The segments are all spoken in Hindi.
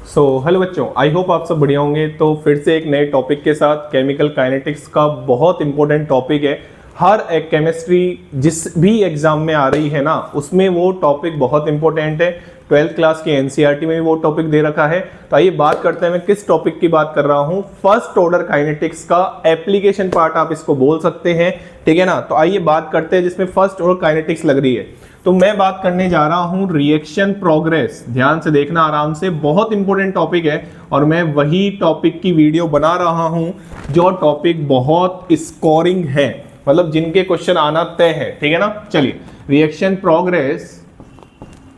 हेलो बच्चों, आई होप आप सब बढ़िया होंगे। तो फिर से एक नए टॉपिक के साथ, केमिकल काइनेटिक्स का बहुत इंपॉर्टेंट टॉपिक है। हर एक केमिस्ट्री जिस भी एग्जाम में आ रही है ना, उसमें वो टॉपिक बहुत इंपॉर्टेंट है। 12th क्लास के एनसीईआरटी में भी वो टॉपिक दे रखा है। तो आइए बात करते हैं, मैं किस टॉपिक की बात कर रहा हूँ। फर्स्ट ऑर्डर काइनेटिक्स का एप्लीकेशन पार्ट आप इसको बोल सकते हैं, ठीक है ना। तो आइए बात करते हैं जिसमें फर्स्ट ऑर्डर काइनेटिक्स लग रही है। तो मैं बात करने जा रहा हूं रिएक्शन प्रोग्रेस। ध्यान से देखना आराम से, बहुत इंपॉर्टेंट टॉपिक है और मैं वही टॉपिक की वीडियो बना रहा हूं जो टॉपिक बहुत स्कोरिंग है, मतलब जिनके क्वेश्चन आना तय है, ठीक है ना। चलिए, reaction progress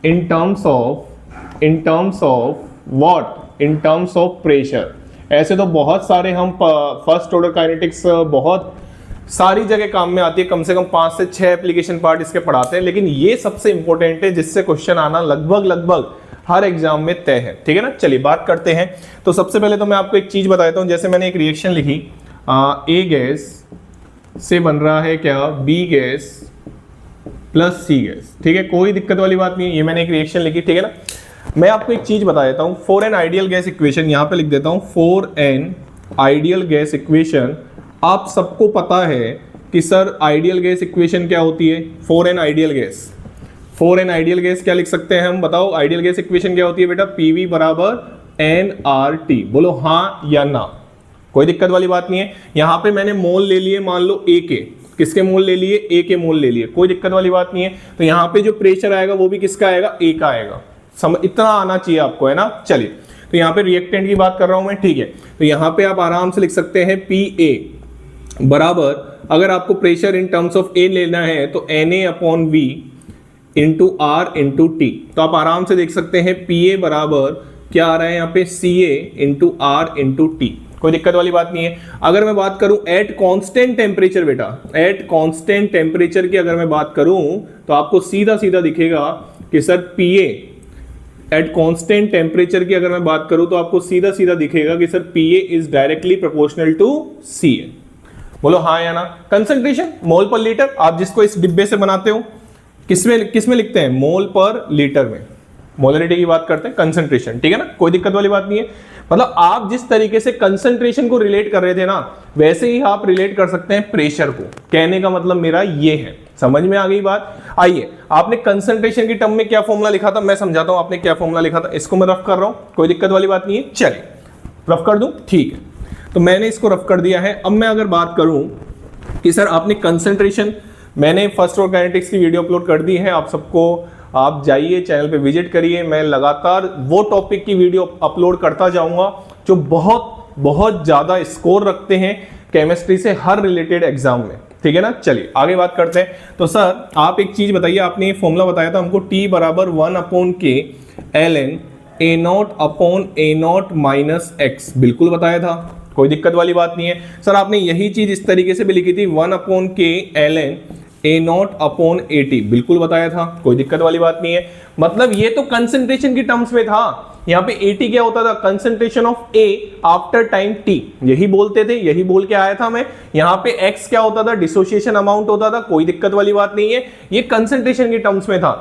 in terms of what, in terms of pressure. ऐसे तो बहुत सारे हम फर्स्ट ऑर्डर काइनेटिक्स बहुत सारी जगह काम में आती है, कम से कम 5 से 6 एप्लीकेशन पार्ट इसके पढ़ाते हैं, लेकिन ये सबसे इंपॉर्टेंट है जिससे क्वेश्चन आना लगभग हर एग्जाम में तय है, ठीक है ना। चलिए बात करते हैं। तो सबसे पहले तो मैं आपको एक चीज बताता हूं। जैसे मैंने एक रिएक्शन लिखी, ए गैस से बन रहा है क्या, बी गैस प्लस सी गैस, ठीक है, कोई दिक्कत वाली बात नहीं है। ये मैंने एक रिएक्शन लिखी, ठीक है ना। मैं आपको एक चीज बता देता हूं, for an ideal gas equation, यहां पे लिख देता हूं for an ideal gas equation. आप सबको पता है कि सर आइडियल गैस इक्वेशन क्या होती है। फॉर एन आइडियल गैस क्या लिख सकते हैं हम, बताओ। आइडियल गैस इक्वेशन क्या होती है बेटा, पीवी बराबर एन आर टी। बोलो हाँ या ना, कोई दिक्कत वाली बात नहीं है। यहां पे मैंने मोल ले लिए, मान लो ए के, किसके मोल ले लिए, ए के मोल ले लिए, कोई दिक्कत वाली बात नहीं है। तो यहां पे जो प्रेशर आएगा वो भी किसका आएगा, ए का आएगा। इतना आना चाहिए आपको, है ना। चलिए, तो यहाँ पे रिएक्टेंट की बात कर रहा हूं मैं, ठीक है। तो यहां पे आप आराम से लिख सकते हैं पी ए बराबर, अगर आपको pressure in terms of A लेना है तो Na upon V into R into T. तो आप आराम से देख सकते हैं पी ए बराबर क्या आ रहा है यहाँ पे, सी ए इंटू आर इंटू टी, कोई दिक्कत वाली बात नहीं है। अगर मैं बात करूं एट कांस्टेंट टेम्परेचर, बेटा एट कांस्टेंट टेम्परेचर की अगर मैं बात करूं तो आपको सीधा सीधा दिखेगा कि sir P A at constant temperature की अगर मैं बात करूं तो आपको सीधा सीधा दिखेगा कि sir P A is directly proportional to C A. बोलो हाँ या ना। कंसंट्रेशन मोल पर लीटर, आप जिसको इस डिब्बे से बनाते हो किसमें लिखते हैं, मोल पर लीटर में। मोलरिटी की बात करते हैं, कंसंट्रेशन, ठीक है ना, कोई दिक्कत वाली बात नहीं है। मतलब आप जिस तरीके से कंसंट्रेशन को रिलेट कर रहे थे ना, वैसे ही आप रिलेट कर सकते हैं प्रेशर को। कहने का मतलब मेरा ये है, समझ में आ गई बात। आइए, आपने कंसंट्रेशन की टर्म में क्या फॉर्मूला लिखा था, मैं समझाता हूं आपने क्या फॉर्मूला लिखा था। इसको मैं रफ कर रहा हूं, कोई दिक्कत वाली बात नहीं है। चलिए रफ कर दूं, ठीक है। तो मैंने इसको रफ कर दिया है। अब मैं अगर बात करूं कि सर आपने कंसंट्रेशन, मैंने फर्स्ट ऑर्डर काइनेटिक्स की वीडियो अपलोड कर दी है, आप सबको, आप जाइए चैनल पे विजिट करिए। मैं लगातार वो टॉपिक की वीडियो अपलोड करता जाऊंगा जो बहुत ज्यादा स्कोर रखते हैं केमिस्ट्री से हर रिलेटेड एग्जाम में, ठीक है ना। चलिए आगे बात करते हैं। तो सर आप एक चीज बताइए, आपने फॉर्मूला बताया था हमको, T बराबर 1 अपॉन के ln A not upon A not minus x, बिल्कुल बताया था, कोई दिक्कत वाली बात नहीं है। सर आपने यही चीज इस तरीके से भी लिखी थी, 1 अपॉन के ln A not upon A T, बिल्कुल बताया था, कोई दिक्कत वाली बात नहीं है। मतलब ये तो कंसंट्रेशन की टर्म्स में था। यहाँ पे एटी क्या होता था, concentration of A after time T, यही बोलते थे, यही बोल के आया था मैं। यहाँ पे एक्स क्या होता था, डिसोसिएशन अमाउंट होता था, कोई दिक्कत वाली बात नहीं है। ये कंसंट्रेशन की टर्म्स में था।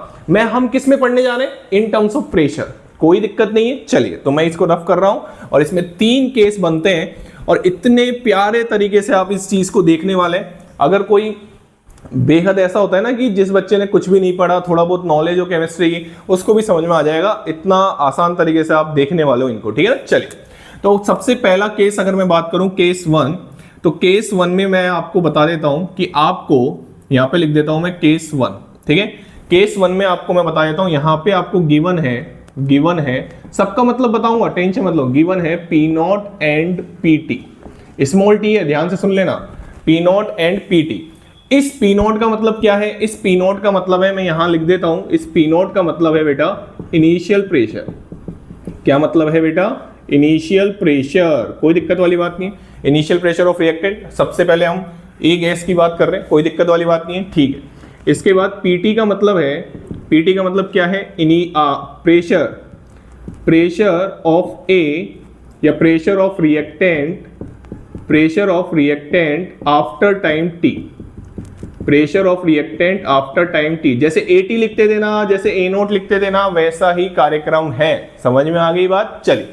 हम किस में पढ़ने जा रहे हैं, इन टर्म्स ऑफ प्रेशर, कोई दिक्कत नहीं है। चलिए, तो मैं इसको रफ कर रहा हूं और इसमें 3 केस बनते हैं और इतने प्यारे तरीके से आप इस चीज को देखने वाले हैं। अगर कोई बेहद ऐसा होता है ना कि जिस बच्चे ने कुछ भी नहीं पढ़ा, थोड़ा बहुत नॉलेज हो केमिस्ट्री की, उसको भी समझ में आ जाएगा। इतना आसान तरीके से आप देखने वाले हो इनको, ठीक है ना। चलिए, तो सबसे पहला केस अगर मैं बात करूं, केस 1, तो केस 1 में मैं आपको बता देता हूं कि आपको, यहां पे लिख देता हूं मैं केस 1, ठीक है। केस 1 में आपको मैं बता देता हूं, यहां पे आपको गिवन है, सबका मतलब बताऊंगा, टेंशन मत लो। गिवन है P nought and P T, small T है, ध्यान से सुन लेना, P nought and P T. इस पी नॉट का मतलब क्या है, इस पी नॉट का मतलब है, मैं यहां लिख देता हूं, इस पी नॉट का मतलब है बेटा इनिशियल प्रेशर। क्या मतलब है बेटा, इनिशियल प्रेशर, कोई दिक्कत वाली बात नहीं है। इनिशियल प्रेशर ऑफ रिएक्टेंट, सबसे पहले हम ए गैस की बात कर रहे हैं, कोई दिक्कत वाली बात नहीं है, ठीक है। इसके बाद पीटी का मतलब है, पीटी का मतलब क्या है, प्रेशर ऑफ ए या pressure of reactant after time T, pressure of reactant after time T. जैसे AT लिखते थे ना, जैसे A0 लिखते थे ना, वैसा ही कार्यक्रम है। समझ में आ गई बात? चलिए,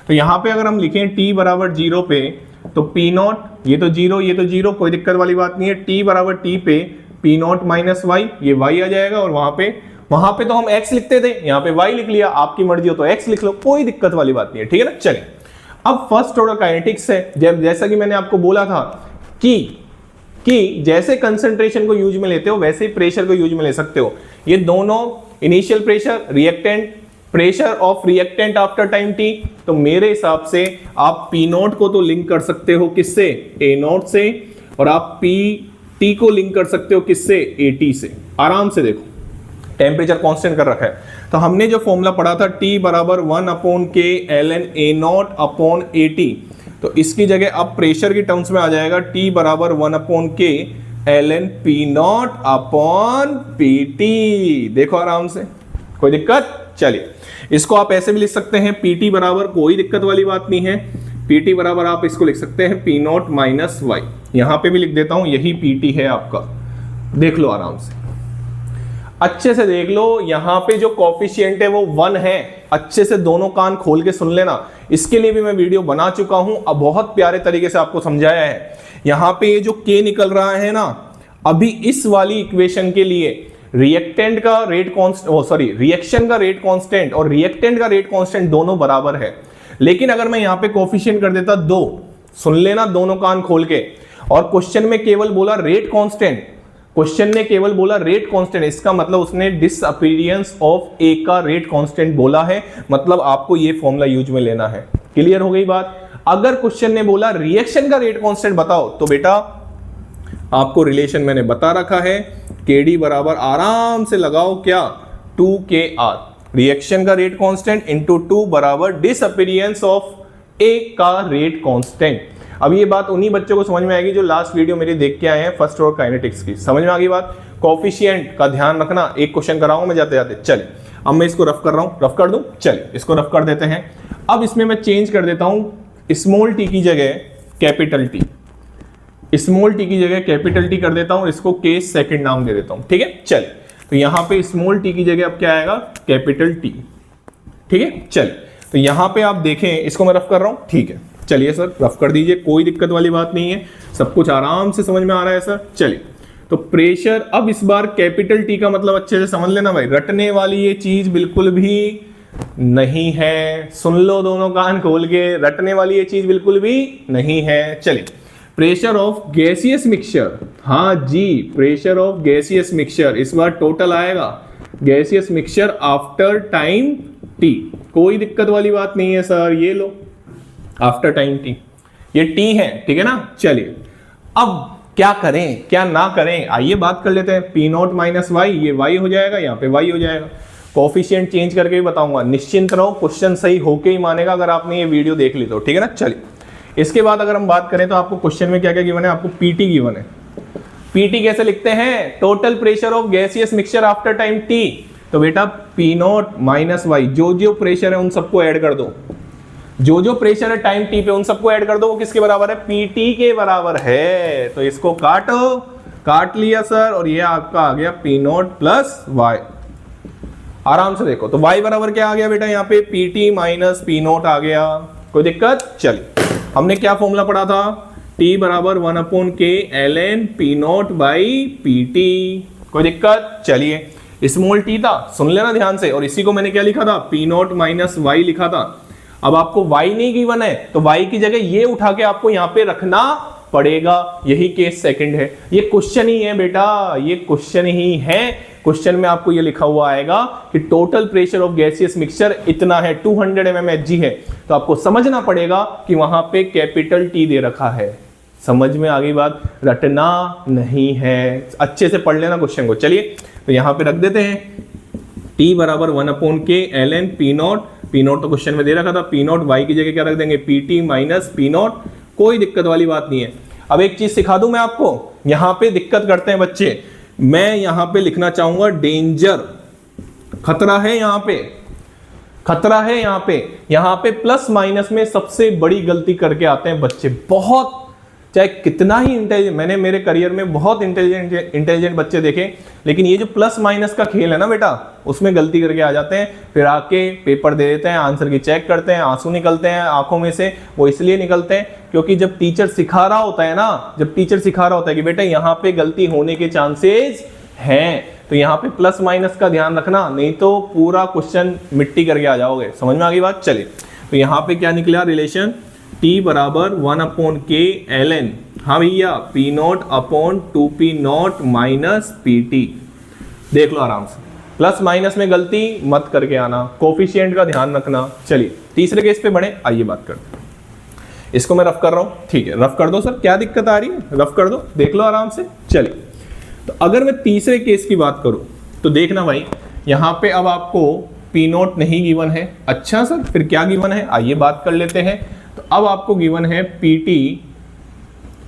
तो यहां पे अगर हम लिखें t बराबर 0 पे, तो P0, ये तो 0, ये तो 0, कोई दिक्कत वाली बात नहीं है। t बराबर t पे P0 माइनस वाई, ये y आ जाएगा, और वहां पे तो हम x लिखते थे, यहाँ पे y लिख लिया। आपकी मर्जी हो तो x लिख लो, कोई दिक्कत वाली बात नहीं है, ठीक है ना। चलिए, अब फर्स्ट ऑर्डर काइनेटिक्स है। जैसा कि मैंने आपको बोला था कि जैसे कंसंट्रेशन को यूज में लेते हो वैसे ही प्रेशर को यूज में ले सकते हो। ये दोनों initial pressure, reactant, pressure of reactant after time T. तो मेरे हिसाब से आप P0 को तो लिंक कर सकते हो किससे? A0 से, और आप PT को लिंक कर सकते हो किससे? AT से। आराम से देखो, टेम्परेचर कांस्टेंट कर रखा है। तो हमने जो फॉर्मूला पढ़ा था T बराबर 1/K ln A0 upon AT, तो इसकी जगह अब प्रेशर की टर्म्स में आ जाएगा T बराबर 1/K ln P0 upon PT। देखो आराम से, कोई दिक्कत? चलिए, इसको आप ऐसे भी लिख सकते हैं PT बराबर, कोई दिक्कत वाली बात नहीं है, PT बराबर आप इसको लिख सकते हैं P0 माइनस वाई। यहां पे भी लिख देता हूं, यही PT है आपका। देख लो आराम से, अच्छे से देख लो। यहां पे जो कोफिशिएंट है वो 1 है। अच्छे से दोनों कान खोल के सुन लेना, इसके लिए भी मैं वीडियो बना चुका हूं, अब बहुत प्यारे तरीके से आपको समझाया है। यहां पे ये जो K निकल रहा है ना, अभी इस वाली इक्वेशन के लिए रिएक्टेंट का रेट रिएक्शन का रेट कांस्टेंट और रिएक्टेंट का रेट कांस्टेंट दोनों बराबर है। लेकिन अगर मैं यहां पे कोफिशिएंट कर देता 2, सुन लेना दोनों कान खोल के, और क्वेश्चन में केवल बोला रेट कांस्टेंट, क्वेश्चन ने केवल बोला रेट कांस्टेंट, इसका मतलब उसने डिसअपीयरेंस ऑफ ए का रेट कांस्टेंट बोला है, मतलब आपको ये फॉर्मूला यूज में लेना है। क्लियर हो गई बात? अगर क्वेश्चन ने बोला रिएक्शन का रेट कांस्टेंट बताओ, तो बेटा आपको रिलेशन मैंने बता रखा है, KD बराबर आराम से लगाओ क्या? 2KR, रिएक्शन का रेट कांस्टेंट इंटू 2 बराबर डिसअपीयरेंस ऑफ ए का रेट कांस्टेंट। अब ये बात उन्हीं बच्चों को समझ में आएगी जो लास्ट वीडियो मेरी देख के आए हैं फर्स्ट ऑर्डर काइनेटिक्स की। समझ में आ गई बात? कोफिशिएंट का ध्यान रखना, एक क्वेश्चन कराऊंगा मैं जाते जाते। चलिए, अब मैं इसको रफ कर रहा हूं, रफ कर दूं। चलिए, इसको रफ कर देते हैं। अब इसमें मैं चेंज कर देता हूं, स्मॉल t की जगह कैपिटल T, स्मॉल t की जगह कैपिटल T कर देता हूं, इसको केस सेकंड नाम दे देता हूं, ठीक है। चलिए, तो यहां पे स्मॉल t की जगह अब क्या आएगा? कैपिटल T, ठीक है। चलिए, तो यहां पे आप देखें, इसको मैं रफ कर रहा हूं, ठीक है। चलिए सर, रफ कर दीजिए, कोई दिक्कत वाली बात नहीं है, सब कुछ आराम से समझ में आ रहा है सर। चलिए, तो प्रेशर, अब इस बार कैपिटल T का मतलब अच्छे से समझ लेना भाई, रटने वाली ये चीज बिल्कुल भी नहीं है। सुन लो दोनों कान खोल के, रटने वाली ये चीज बिल्कुल भी नहीं है। चलिए, प्रेशर ऑफ गैसियस मिक्सचर, हाँ जी, प्रेशर ऑफ गैसियस मिक्सचर, इस बार टोटल आएगा gaseous mixture after time T। कोई दिक्कत वाली बात नहीं है सर, ये लो आफ्टर टाइम T, ये T है, ठीक है ना। चलिए, अब क्या करें क्या ना करें, आइए बात कर लेते हैं। P0 माइनस वाई, ये y हो जाएगा, यहाँ पे y हो जाएगा। कोफिशिएंट चेंज करके भी बताऊंगा, निश्चिंत रहो, क्वेश्चन सही होके ही मानेगा अगर आपने ये वीडियो देख ली तो, ठीक है ना। चलिए, इसके बाद अगर हम बात करें तो आपको क्वेश्चन में क्या क्या गिवन है? आपको PT गिवन है। PT कैसे लिखते हैं? Total pressure of gaseous mixture after time T। तो बेटा P0 माइनस वाई, जो जो प्रेशर है उन सबको ऐड कर दो, जो जो प्रेशर है टाइम T पे उन सबको ऐड कर दो। वो किसके बराबर है? PT के बराबर है। तो इसको काटो, काट लिया सर, और ये आपका आ गया P0 प्लस वाई। आराम से देखो, तो y बराबर क्या आ गया बेटा? यहाँ पे PT माइनस P0 आ गया, कोई दिक्कत? चलिए, हमने क्या फॉर्मूला पढ़ा था? T बराबर 1/K ln P0 by PT। कोई दिक्कत? चलिए, स्मॉल t था, सुन लेना ध्यान से, और इसी को मैंने क्या लिखा था? P0 माइनस वाई लिखा था। अब आपको y नहीं गिवन है, तो y की जगह ये उठा के आपको यहाँ पे रखना पड़ेगा, यही केस सेकंड है। ये क्वेश्चन ही है बेटा, ये क्वेश्चन ही है। क्वेश्चन में आपको ये लिखा हुआ आएगा कि total pressure of gaseous mixture इतना है, 200 mmHg है, तो आपको समझना पड़ेगा कि वहां पे कैपिटल T दे रखा है। समझ में आ गई बात? रटना नहीं है, अच्छे से पढ़ लेना क्वेश्चन को। चलिए, तो यहां पे रख देते हैं T बराबर 1/K ln P0, P0 तो क्वेश्चन में दे रखा था, P0 y की जगह क्या रख देंगे? PT minus P0। कोई दिक्कत वाली बात नहीं है। अब एक चीज सिखा दूं मैं आपको, यहां पे दिक्कत करते हैं बच्चे, मैं यहां पे लिखना चाहूंगा डेंजर, खतरा है यहां पे, खतरा है यहां पे। यहां पे प्लस माइनस में सबसे बड़ी गलती करके आते हैं बच्चे, बहुत चाहे कितना ही इंटेलिजेंट, मैंने मेरे करियर में बहुत इंटेलिजेंट बच्चे देखे, लेकिन ये जो प्लस माइनस का खेल है ना बेटा, उसमें गलती करके आ जाते हैं, फिर आके पेपर दे देते हैं, आंसर की चेक करते हैं, आंसू निकलते हैं आंखों में से। वो इसलिए निकलते हैं क्योंकि जब टीचर सिखा रहा होता है ना, जब टीचर सिखा रहा होता है कि बेटा यहाँ पे गलती होने के चांसेस हैं, तो यहाँ पे प्लस माइनस का ध्यान रखना, नहीं तो पूरा क्वेश्चन मिट्टी करके आ जाओगे। समझ में आ गई बात? चलिए, तो यहाँ पे क्या निकला रिलेशन, t बराबर 1/k ln, हाँ भैया, p0 upon 2p0 minus pt। देख लो आराम से, प्लस माइनस में गलती मत करके आना, कोफिशिएंट का ध्यान रखना। चलिए तीसरे केस पे बढ़े, आइए बात करते हैं। इसको मैं रफ कर रहा हूँ, ठीक है, रफ कर दो सर, क्या दिक्कत आ रही है, रफ कर दो, देख लो आराम से। चलिए, तो अगर मैं तीसरे केस की बात करूँ तो देखना भाई, यहाँ पे अब आपको p0 नहीं गिवन है। अच्छा सर, फिर क्या गिवन है, आइए बात कर लेते हैं। तो अब आपको गिवन है pt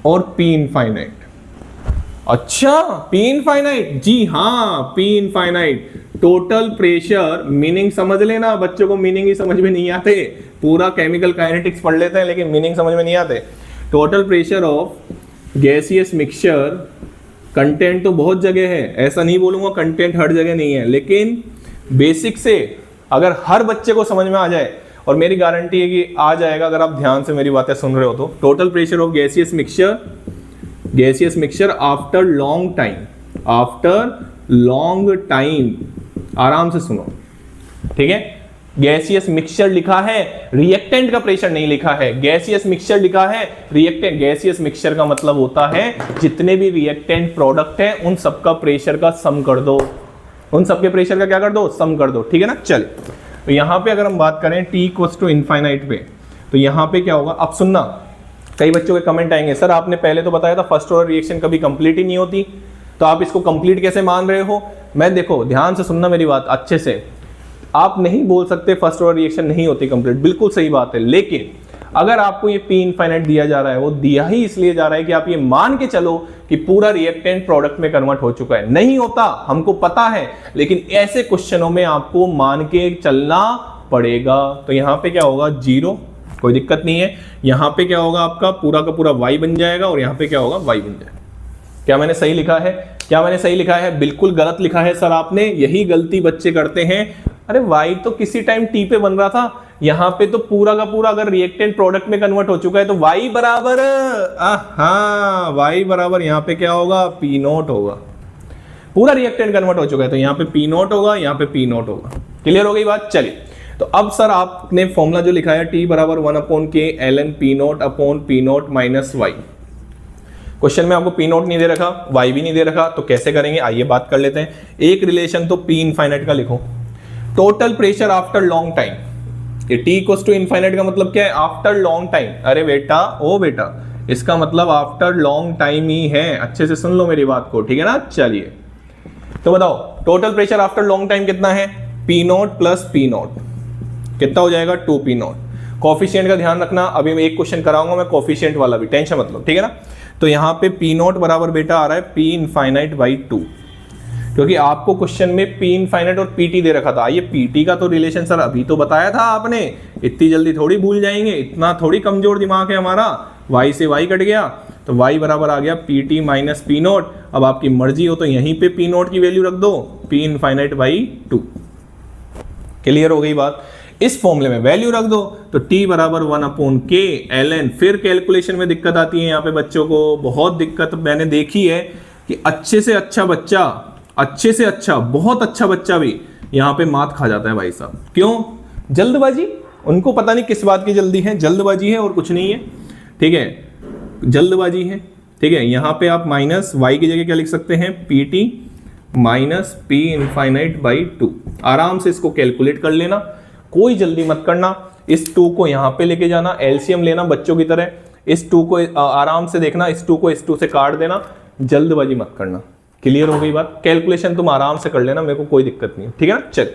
और p इनफाइनाइट। अच्छा, p इनफाइनाइट, जी हाँ, p infinite total pressure, meaning समझ लेना, बच्चों को मीनिंग ही समझ में नहीं आते, पूरा केमिकल काइनेटिक्स पढ़ लेते हैं लेकिन मीनिंग समझ में नहीं आते। Total pressure of gaseous mixture, content तो बहुत जगह है, ऐसा नहीं बोलूंगा कंटेंट हर जगह नहीं है, लेकिन बेसिक से अगर हर बच्चे को समझ में आ जाए, और मेरी गारंटी है कि आ जाएगा अगर आप ध्यान से मेरी बातें सुन रहे हो तो। Total pressure of gaseous mixture after long time, after long time, आराम से सुनो, ठीक है। गैसियस मिक्सचर लिखा है, रिएक्टेंट का प्रेशर नहीं लिखा है, गैसियस मिक्सचर लिखा है, रिएक्टेंट, गैसियस मिक्सचर का मतलब होता है जितने भी रिएक्टेंट प्रोडक्ट हैं उन सबका प्रेशर का सम कर दो, उन सबके प्रेशर का क्या कर दो, सम कर दो, ठीक है ना। चलिए, तो यहाँ पे अगर हम बात करें t इक्वल्स टू इनफाइनाइट पे, तो यहाँ पे क्या होगा, अब सुनना, कई बच्चों के कमेंट आएंगे, सर आपने पहले तो बताया था फर्स्ट ऑर्डर रिएक्शन कभी कंप्लीट ही नहीं होती, तो आप इसको कंप्लीट कैसे मान रहे हो। मैं, देखो ध्यान से सुनना मेरी बात अच्छे से, आप नहीं बोल सकते फर्स्ट ऑर्डर रिएक्शन नहीं होती कंप्लीट, बिल्कुल सही बात है, लेकिन अगर आपको ये p इनफाइनाइट दिया जा रहा है, वो दिया ही इसलिए जा रहा है कि आप ये मान के चलो कि पूरा रिएक्टेंट प्रोडक्ट में कन्वर्ट हो चुका है। नहीं होता, हमको पता है, लेकिन ऐसे क्वेश्चनों में आपको मान के चलना पड़ेगा। तो यहाँ पे क्या होगा, 0, कोई दिक्कत नहीं है। यहाँ पे क्या होगा, आपका पूरा का पूरा y बन जाएगा, और यहाँ पे क्या होगा, y बन जाएगा। क्या मैंने सही लिखा है, क्या मैंने सही लिखा है, बिल्कुल गलत लिखा है सर आपने, यही गलती बच्चे करते हैं। अरे y तो किसी टाइम t पे बन रहा था, यहाँ पे तो पूरा का पूरा अगर रिएक्टेंट प्रोडक्ट में कन्वर्ट हो चुका है तो y बराबर, हाँ, y बराबर यहाँ पे क्या होगा, p0 होगा, पूरा रिएक्टेंट कन्वर्ट हो चुका है तो यहाँ पे p0 होगा, यहाँ पे p0 होगा। क्लियर हो गई बात। चलिए, तो अब सर आपने फॉर्मूला जो लिखा है t बराबर 1/k ln p0 upon p0 minus y, question में आपको p0 नहीं दे रखा, y भी नहीं दे रखा, तो कैसे करेंगे, आइए बात कर लेते हैं। एक रिलेशन तो p इनफाइनाइट का लिखो, total pressure after long time, ये t इक्वल्स टू इनफाइनाइट का मतलब क्या है, आफ्टर लॉन्ग टाइम। अरे बेटा, ओ बेटा, इसका मतलब आफ्टर लॉन्ग टाइम ही है, अच्छे से सुन लो मेरी बात को, ठीक है ना। चलिए, तो बताओ total pressure after long time कितना है, p0 प्लस p0 कितना हो जाएगा, 2p0। कोफिशिएंट का ध्यान रखना, अभी मैं एक क्वेश्चन कराऊंगा मैं कोफिशिएंट वाला भी, टेंशन मत लो, ठीक है ना। तो यहाँ पे p0 बराबर बेटा आ रहा है p इनफाइनाइट बाई 2, क्योंकि आपको क्वेश्चन में p इनफाइनाइट और pt दे रखा था। ये pt का तो रिलेशन सर अभी तो बताया था आपने, इतनी जल्दी थोड़ी भूल जाएंगे, इतना थोड़ी कमजोर दिमाग है हमारा। y से y कट गया तो y बराबर आ गया pt माइनस p0। अब आपकी मर्जी हो तो यहीं पे p0 की वैल्यू रख दो, p इनफाइनाइट बाई 2। क्लियर हो गई बात। इस फॉर्मूले में वैल्यू रख दो तो t बराबर 1/k ln, फिर कैलकुलेशन में दिक्कत आती है यहाँ पे बच्चों को, बहुत दिक्कत मैंने देखी है कि अच्छे से अच्छा बच्चा, अच्छे से अच्छा, बहुत अच्छा बच्चा भी यहाँ पे मात खा जाता है भाई साहब। क्यों, जल्दबाजी, उनको पता नहीं किस बात की जल्दी है, जल्दबाजी है और कुछ नहीं है, ठीक है, जल्दबाजी है, ठीक है। यहाँ पे आप माइनस y की जगह क्या लिख सकते हैं, pt minus p infinite by 2, आराम से इसको कैलकुलेट कर लेना, कोई जल्दी मत करना। इस 2 को यहाँ पे लेके जाना, एलसीएम लेना बच्चों की तरह, इस 2 को आराम से देखना, इस 2 को इस 2 से काट देना, जल्दबाजी मत करना। क्लियर हो गई बात। कैलकुलेशन तुम आराम से कर लेना, मेरे को कोई दिक्कत नहीं है, ठीक है ना। चल,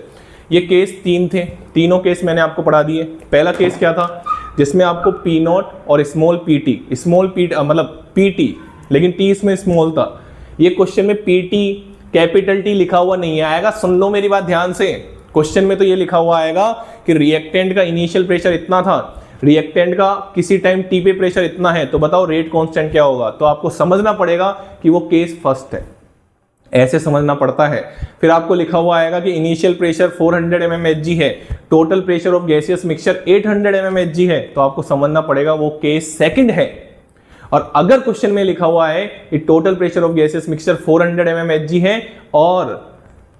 ये केस 3 थे, तीनों केस मैंने आपको पढ़ा दिए। पहला केस क्या था, जिसमें आपको p0 और स्मॉल pt, स्मॉल pt मतलब pt लेकिन t इसमें स्मॉल था। ये क्वेश्चन में pt कैपिटल T लिखा हुआ नहीं आएगा, सुन लो मेरी बात ध्यान से। क्वेश्चन में तो ये लिखा हुआ आएगा कि रिएक्टेंट का इनिशियल प्रेशर इतना था, रिएक्टेंट का किसी टाइम टी पे प्रेशर इतना है, तो बताओ रेट कांस्टेंट क्या होगा। तो आपको समझना पड़ेगा कि वो केस फर्स्ट है, ऐसे समझना पड़ता है। फिर आपको लिखा हुआ आएगा कि इनिशियल प्रेशर 400 mmHg है, total pressure of gaseous mixture 800 mmHg है, तो आपको समझना पड़ेगा वो केस सेकंड है। और अगर क्वेश्चन में लिखा हुआ है कि total pressure of gaseous mixture 400 mmHg है और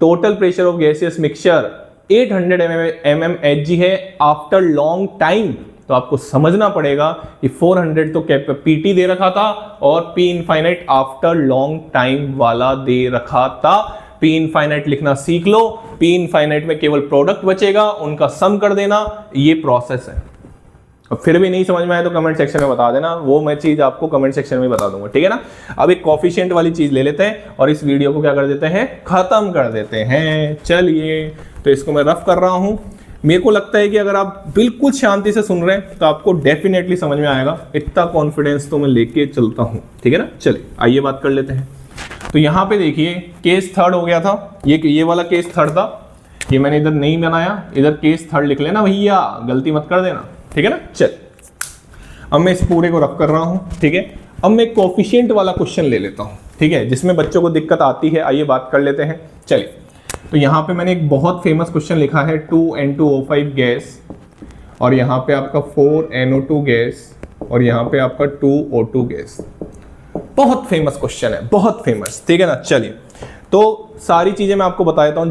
total pressure of gaseous mixture 800 mmHg है आफ्टर लॉन्ग टाइम, तो आपको समझना पड़ेगा कि 400 तो पीटी दे रखा था और P infinite after long time वाला दे रखा था। पी इनफाइनाइट लिखना सीख लो, पी इनफाइनाइट में केवल प्रोडक्ट बचेगा, उनका सम कर देना, ये प्रोसेस है। अब फिर भी नहीं समझ में आए तो कमेंट सेक्शन में बता देना, वो मैं चीज आपको कमेंट सेक्शन में बता दूंगा, ठीक है ना। अब एक कोफिशिएंट वाली चीज ले लेते हैं और इस वीडियो को क्या कर देते हैं, खत्म कर देते हैं। चलिए, तो इसको मैं रफ कर रहा हूं। मेरे को लगता है कि अगर आप बिल्कुल शांति से सुन रहे हैं तो आपको डेफिनेटली समझ में आएगा, इतना कॉन्फिडेंस तो मैं लेके चलता हूं, ठीक है ना। चलिए आइए बात कर लेते हैं। तो यहाँ पे देखिए केस थर्ड हो गया था, ये वाला केस थर्ड था, ये मैंने इधर नहीं बनाया, इधर केस थर्ड लिख लेना भैया, गलती मत कर देना, ठीक है ना। चल, अब मैं इस पूरे को रफ कर रहा हूं, ठीक है। अब मैं कोफिशिएंट वाला क्वेश्चन ले लेता हूं, ठीक है, जिसमें बच्चों को दिक्कत आती है। आइए बात कर लेते हैं। चलिए, तो यहाँ पे मैंने एक बहुत फेमस क्वेश्चन लिखा है, 2N2O5 गैस और यहाँ पे आपका 4NO2 गैस और यहाँ पे आपका 2O2 गैस। बहुत फेमस क्वेश्चन है, बहुत फेमस, ठीक है ना। चलिए, तो सारी चीजें मैं आपको बता देता हूँ।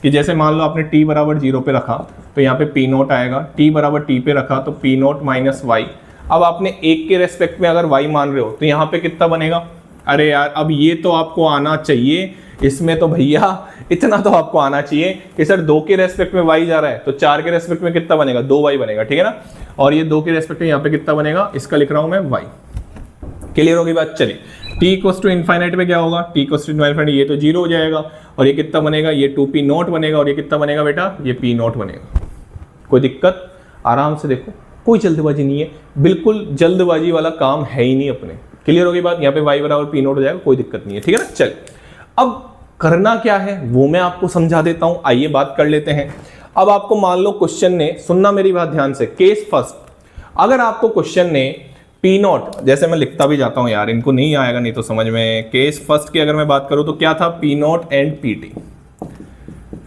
जैसे मान लो आपने t बराबर 0 पे रखा तो यहाँ पे P नोट आएगा, t बराबर t पे रखा तो P नोट माइनस y। अब आपने एक के रेस्पेक्ट में अगर y मान रहे हो तो यहाँ पे कितना बनेगा। अरे यार, अब ये तो आपको आना चाहिए, इसमें तो भैया इतना तो आपको आना चाहिए कि सर 2 के रेस्पेक्ट में y जा रहा है तो 4 के रेस्पेक्ट में कितना बनेगा, 2y बनेगा, ठीक है ना। और ये 2 के रेस्पेक्ट में यहाँ पे कितना बनेगा, इसका लिख रहा हूं मैं y। क्लियर होगी बात। चलिए, t इक्वल्स टू इनफाइनाइट में क्या होगा, t इक्वल्स टू इनफाइनाइट, ये तो 0 हो जाएगा और ये कितना बनेगा, ये 2p नोट बनेगा और ये कितना बनेगा बेटा, ये p नोट बनेगा। कोई दिक्कत, आराम से देखो, कोई जल्दबाजी नहीं है, बिल्कुल जल्दबाजी वाला काम है ही नहीं अपने। क्लियर होगी बात। यहाँ पे y बराबर p नोट हो जाएगा, कोई दिक्कत नहीं है, ठीक है ना। चल, अब करना क्या है वो मैं आपको समझा देता हूं। आइए बात कर लेते हैं। अब आपको मान लो क्वेश्चन ने, सुनना मेरी बात ध्यान से, केस फर्स्ट, अगर आपको क्वेश्चन ने पी नॉट, जैसे मैं लिखता भी जाता हूं यार, इनको नहीं आएगा नहीं तो समझ में। केस फर्स्ट की अगर मैं बात करूं तो क्या था, P nought and P T,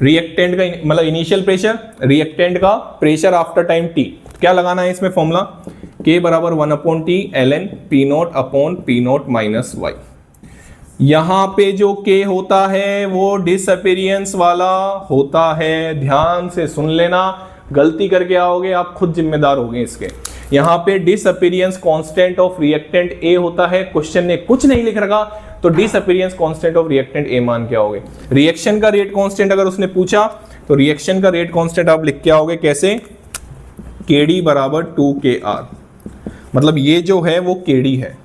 reactant का मतलब इनिशियल प्रेशर, रिएक्टेंट का प्रेशर आफ्टर टाइम टी। क्या लगाना है इसमें फॉर्मूला, के बराबर 1/t ln P nought upon P nought minus Y. यहां पे जो के होता है वो डिसअपीयरेंस वाला होता है, ध्यान से सुन लेना, गलती करके आओगे आप खुद जिम्मेदार होगे इसके। यहां पे disappearance constant of reactant A होता है, क्वेश्चन ने कुछ नहीं लिख रखा तो disappearance constant of reactant A मान के आओगे। रिएक्शन का रेट कांस्टेंट अगर उसने पूछा तो रिएक्शन का रेट कांस्टेंट आप लिख के आओगे कैसे, केडी बराबर 2kr, मतलब ये जो है वो केडी है।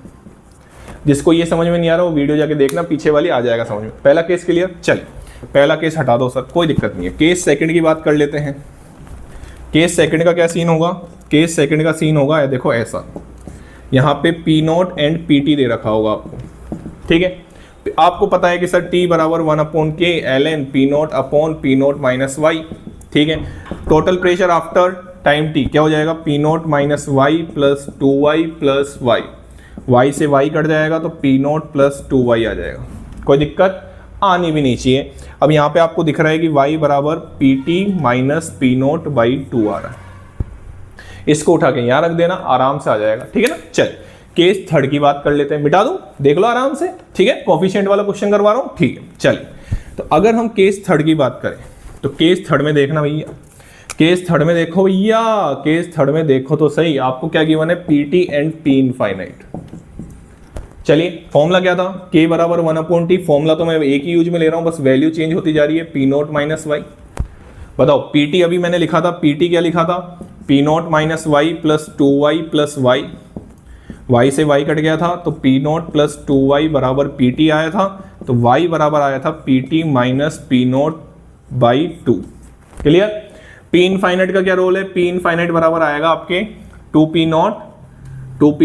जिसको ये समझ में नहीं आ रहा वो वीडियो जाके देखना, पीछे वाली आ जाएगा समझ में। पहला केस क्लियर। चल, पहला केस हटा दो सर, कोई दिक्कत नहीं है। केस सेकंड की बात कर लेते हैं। केस सेकंड का क्या सीन होगा, केस सेकंड का सीन होगा देखो ऐसा, यहाँ पे P note and P T दे रखा होगा आपको, ठीक है। आपको पता है कि सर t बराबर 1/k ln P nought upon P nought minus Y, ठीक है। Total pressure after time t क्या हो जाएगा, P nought minus Y plus 2y plus Y, y से y कट जाएगा तो पी नोट प्लस 2y आ जाएगा। कोई दिक्कत आनी भी नहीं चाहिए। अब यहाँ पे आपको दिख रहा है कि y बराबर P T minus P note by 2 आ रहा है, इसको उठा के यहाँ रख देना, आराम से आ जाएगा, ठीक है ना। चल, केस थर्ड की बात कर लेते हैं, मिटा दूं, देख लो आराम से, ठीक है। कोफिशिएंट वाला क्वेश्चन करवा रहा हूं, ठीक है। चलिए, तो अगर हम केस थर्ड की बात करें तो केस थर्ड में देखना भैया, केस थर्ड में देखो भैया, केस थर्ड में देखो तो सही, आपको क्या गिवन है, P T and P infinite. चलिए, फॉर्मूला क्या था, के बराबर 1/t, फॉर्मूला तो मैं एक ही यूज में ले रहा हूं, बस वैल्यू चेंज होती जा रही है, पी नोट माइनस वाई। बताओ पीटी अभी मैंने लिखा था, पीटी क्या लिखा था, P nought minus Y plus 2y plus Y, y से y कट गया था तो पी नोट प्लस 2y बराबर पी टी आया था, तो y बराबर आया था P T minus P note by 2। Clear. P infinite का क्या रोल है, पी इनफाइनाइट बराबर आएगा आपके 2p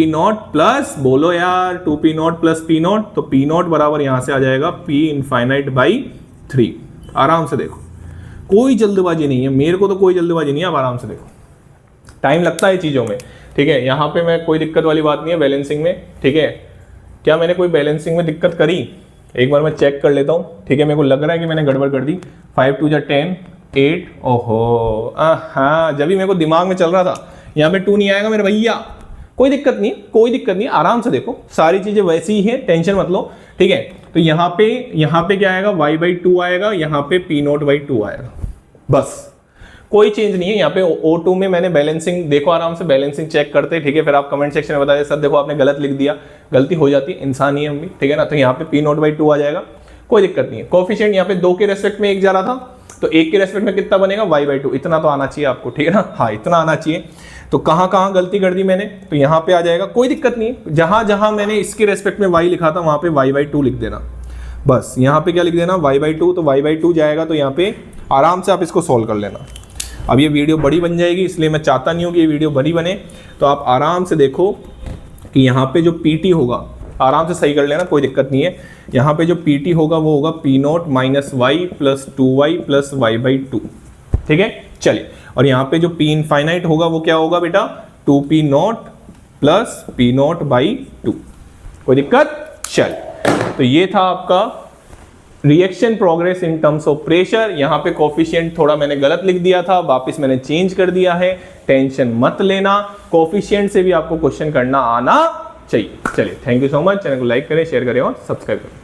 नोट प्लस, बोलो यार, 2p note plus p note, तो p नोट बराबर यहां से आ जाएगा p इनफाइनाइट बाई 3। आराम से देखो, कोई जल्दबाजी नहीं है, मेरे को तो कोई जल्दबाजी नहीं है, आप आराम से देखो। टाइम लगता है चीज़ों में, ठीक है। यहाँ पे मैं कोई दिक्कत वाली बात नहीं है बैलेंसिंग में, ठीक है। क्या मैंने कोई बैलेंसिंग में दिक्कत करी, एक बार मैं चेक कर लेता हूँ, ठीक है। मेरे को लग रहा है कि मैंने गड़बड़ कर दी। 5 2 10 8, ओहो हाँ, जब भी मेरे को दिमाग में चल रहा था यहाँ पे 2 नहीं आएगा मेरे भैया, कोई दिक्कत नहीं, कोई दिक्कत नहीं, आराम से देखो, सारी चीजें वैसी ही है, टेंशन मत लो, ठीक है। तो यहाँ पे क्या आएगा, y/2 आएगा, यहाँ पे p0/2 आएगा, बस कोई चेंज नहीं है। यहाँ पे O2 में मैंने बैलेंसिंग, देखो आराम से बैलेंसिंग चेक करते, ठीक है। फिर आप कमेंट सेक्शन में बता दे सर देखो आपने गलत लिख दिया, गलती हो जाती है, इंसान ही हम भी, ठीक है ना। तो यहाँ पे p0/2 आ जाएगा, कोई दिक्कत नहीं है। कोफिशिएंट यहाँ पे 2 के रेस्पेक्ट में 1 जा रहा था, तो 1 के रेस्पेक्ट में कितना बनेगा, y/2, इतना तो आना चाहिए आपको, ठीक है ना। हाँ इतना आना चाहिए। तो कहाँ गलती कर दी मैंने, तो यहाँ पे आ जाएगा, कोई दिक्कत नहीं है। जहां मैंने इसके रेस्पेक्ट में y लिखा था वहां पे y/2 लिख देना, बस। यहाँ पे क्या लिख देना, y/2, तो y/2 जाएगा, तो यहाँ पे आराम से आप इसको सोल्व कर लेना। अब ये वीडियो बड़ी बन जाएगी, इसलिए मैं चाहता नहीं हूँ कि ये वीडियो बड़ी बने, तो आप आराम से देखो कि यहाँ पे जो PT होगा, आराम से सही कर लेना, कोई दिक्कत नहीं है। यहाँ पे जो PT होगा वो होगा p0 - y + 2y + y/2, ठीक है। चलिए, और यहाँ पे जो p इनफाइनाइट होगा वो क्या होगा बेटा, 2p0 + p0/2, कोई दिक्कत। चलिए, तो ये था आपका reaction progress in terms of pressure. यहाँ पे कोफिशिएंट थोड़ा मैंने गलत लिख दिया था, वापस मैंने चेंज कर दिया है, टेंशन मत लेना। कोफिशिएंट से भी आपको क्वेश्चन करना आना चाहिए। चलिए, thank you so much. Channel को लाइक करें, शेयर करें और सब्सक्राइब करें।